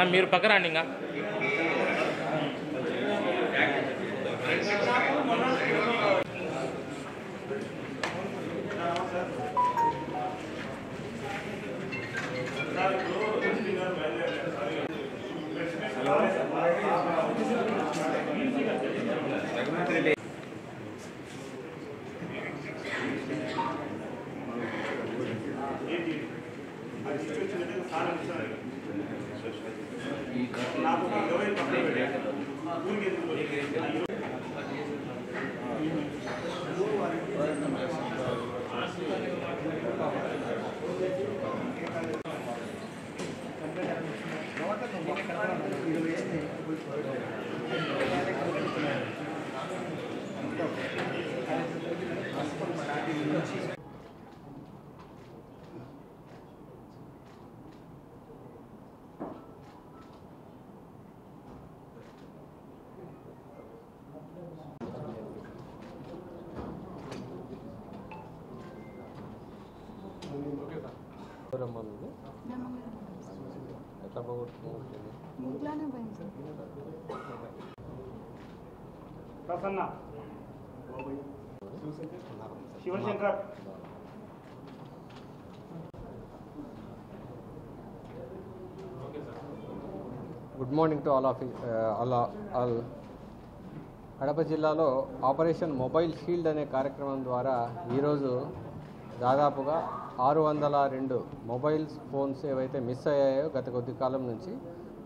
అన్న మీరు పక్కన రండి ఇంకా. Prasanna Shivashankar good morning to all Kadapa జిల్లాలో ఆపరేషన్ మొబైల్ షీల్డ్ అనే కార్యక్రమం ద్వారా ఈరోజు దాదాపుగా 602 మొబైల్ ఫోన్స్ ఏవైతే మిస్ అయ్యాయో గత కొద్ది కాలం నుంచి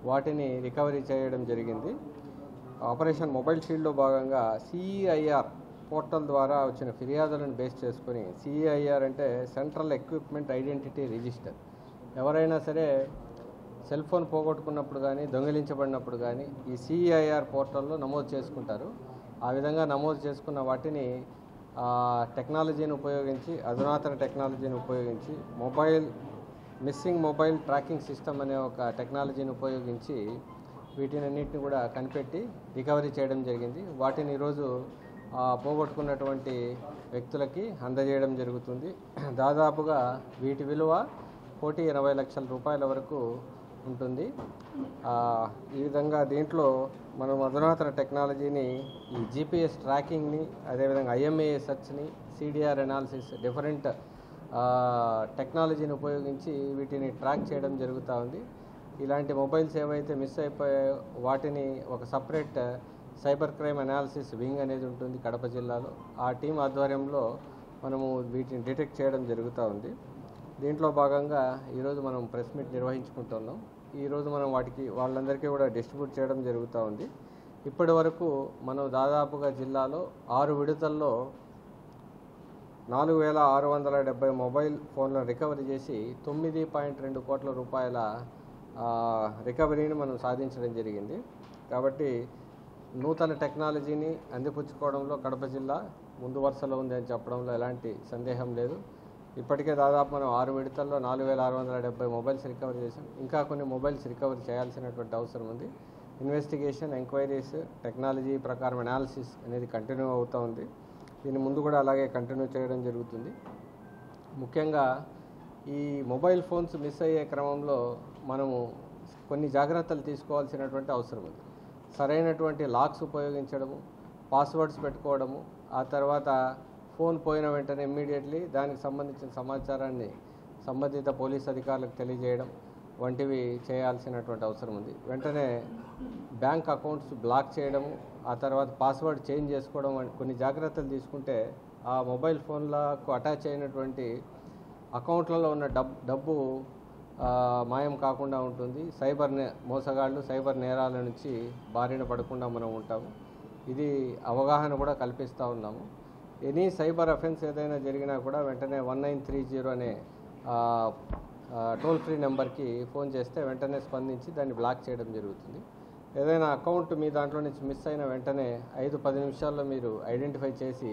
వాటిని రికవరీ చేయడం జరిగింది. ఆపరేషన్ మొబైల్ షీల్డ్లో భాగంగా సిఈఐఆర్ పోర్టల్ ద్వారా వచ్చిన ఫిర్యాదులను బేస్ చేసుకొని, సిఈఐఆర్ అంటే సెంట్రల్ ఎక్విప్మెంట్ ఐడెంటిటీ రిజిస్టర్, ఎవరైనా సరే సెల్ ఫోన్ పోగొట్టుకున్నప్పుడు కానీ దొంగిలించబడినప్పుడు కానీ ఈ సిఈఐఆర్ పోర్టల్లో నమోదు చేసుకుంటారు. ఆ విధంగా నమోదు చేసుకున్న వాటిని టెక్నాలజీని ఉపయోగించి, అధునాతన టెక్నాలజీని ఉపయోగించి మిస్సింగ్ మొబైల్ ట్రాకింగ్ సిస్టమ్ అనే ఒక టెక్నాలజీని ఉపయోగించి వీటినన్నింటిని కూడా కనిపెట్టి రికవరీ చేయడం జరిగింది. వాటిని ఈరోజు పోగొట్టుకున్నటువంటి వ్యక్తులకి అందజేయడం జరుగుతుంది. దాదాపుగా వీటి విలువ 1,80,00,000 రూపాయల వరకు ఉంటుంది. ఈ విధంగా దీంట్లో మనం అధునాతన టెక్నాలజీని, ఈ జీపీఎస్ ట్రాకింగ్ని, అదేవిధంగా ఐఎంఏ సెర్చ్ని, సిడిఆర్ అనాలిసిస్, డిఫరెంట్ టెక్నాలజీని ఉపయోగించి వీటిని ట్రాక్ చేయడం జరుగుతూ ఉంది. ఇలాంటి మొబైల్స్ ఏవైతే మిస్ అయిపోయాయో వాటిని ఒక separate cyber crime analysis wing అనేది ఉంటుంది కడప జిల్లాలో. ఆ టీం ఆధ్వర్యంలో మనము వీటిని డిటెక్ట్ చేయడం జరుగుతూ ఉంది. దీంట్లో భాగంగా ఈరోజు మనం ప్రెస్ మీట్ నిర్వహించుకుంటున్నాం. ఈరోజు మనం వాళ్ళందరికీ కూడా డిస్ట్రిబ్యూట్ చేయడం జరుగుతూ ఉంది. ఇప్పటి వరకు మనం దాదాపుగా జిల్లాలో 6 విడతల్లో 4,670 మొబైల్ ఫోన్లను రికవరీ చేసి 9.2 కోట్ల రూపాయల రికవరీని మనం సాధించడం జరిగింది. కాబట్టి నూతన టెక్నాలజీని అందిపుచ్చుకోవడంలో కడప జిల్లా ముందు వరుసలో ఉంది అని చెప్పడంలో ఎలాంటి సందేహం లేదు. ఇప్పటికే దాదాపు మనం 6 విడతల్లో 4,670 మొబైల్స్ రికవరీ చేసాం. ఇంకా కొన్ని మొబైల్స్ రికవరీ చేయాల్సినటువంటి అవసరం ఉంది. ఇన్వెస్టిగేషన్, ఎంక్వైరీస్, టెక్నాలజీ ప్రకారం అనాలిసిస్ అనేది కంటిన్యూ అవుతూ ఉంది. దీని ముందు కూడా అలాగే కంటిన్యూ చేయడం జరుగుతుంది. ముఖ్యంగా ఈ మొబైల్ ఫోన్స్ మిస్ అయ్యే క్రమంలో మనము కొన్ని జాగ్రత్తలు తీసుకోవాల్సినటువంటి అవసరం ఉంది. సరైనటువంటి లాక్స్ ఉపయోగించడము, పాస్వర్డ్స్ పెట్టుకోవడము, ఆ తర్వాత ఫోన్ పోయిన వెంటనే ఇమ్మీడియట్లీ దానికి సంబంధించిన సమాచారాన్ని సంబంధిత పోలీస్ అధికారులకు తెలియజేయడం వంటివి చేయాల్సినటువంటి అవసరం ఉంది. వెంటనే బ్యాంక్ అకౌంట్స్ బ్లాక్ చేయడము, ఆ తర్వాత పాస్వర్డ్ చేంజ్ చేసుకోవడం వంటి కొన్ని జాగ్రత్తలు తీసుకుంటే ఆ మొబైల్ ఫోన్లకు అటాచ్ అయినటువంటి అకౌంట్లలో ఉన్న డబ్బు మాయం కాకుండా ఉంటుంది. మోసగాళ్ళు, సైబర్ నేరాల నుంచి బారిన పడకుండా మనం ఉంటాము. ఇది అవగాహన కూడా కల్పిస్తూ ఉన్నాము. ఎనీ సైబర్ అఫెన్స్ ఏదైనా జరిగినా కూడా వెంటనే 1930 అనే టోల్ ఫ్రీ నెంబర్కి ఫోన్ చేస్తే వెంటనే స్పందించి దాన్ని బ్లాక్ చేయడం జరుగుతుంది. ఏదైనా అకౌంట్ మీ దాంట్లో నుంచి మిస్ అయిన వెంటనే 5-10 నిమిషాల్లో మీరు ఐడెంటిఫై చేసి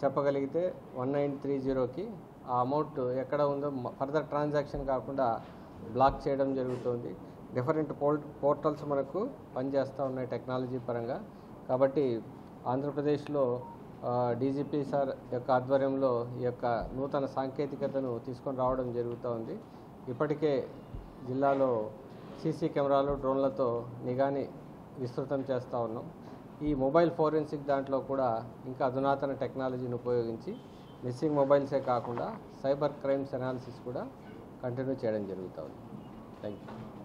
చెప్పగలిగితే 1930కి ఆ అమౌంట్ ఎక్కడ ఉందో ఫర్దర్ ట్రాన్సాక్షన్ కాకుండా బ్లాక్ చేయడం జరుగుతుంది. డిఫరెంట్ పోర్టల్స్ మనకు పనిచేస్తూ ఉన్నాయి టెక్నాలజీ పరంగా. కాబట్టి ఆంధ్రప్రదేశ్లో డీజీపీ సార్ యొక్క ఆధ్వర్యంలో ఈ యొక్క నూతన సాంకేతికతను తీసుకొని రావడం జరుగుతూ ఉంది. ఇప్పటికే జిల్లాలో సీసీ కెమెరాలు, డ్రోన్లతో నిఘాని విస్తృతం చేస్తూ ఉన్నాం. ఈ మొబైల్ ఫోరెన్సిక్ దాంట్లో కూడా ఇంకా అధునాతన టెక్నాలజీని ఉపయోగించి మిస్సింగ్ మొబైల్సే కాకుండా సైబర్ క్రైమ్స్ అనాలిసిస్ కూడా కంటిన్యూ చేయడం జరుగుతుంది. Thank you.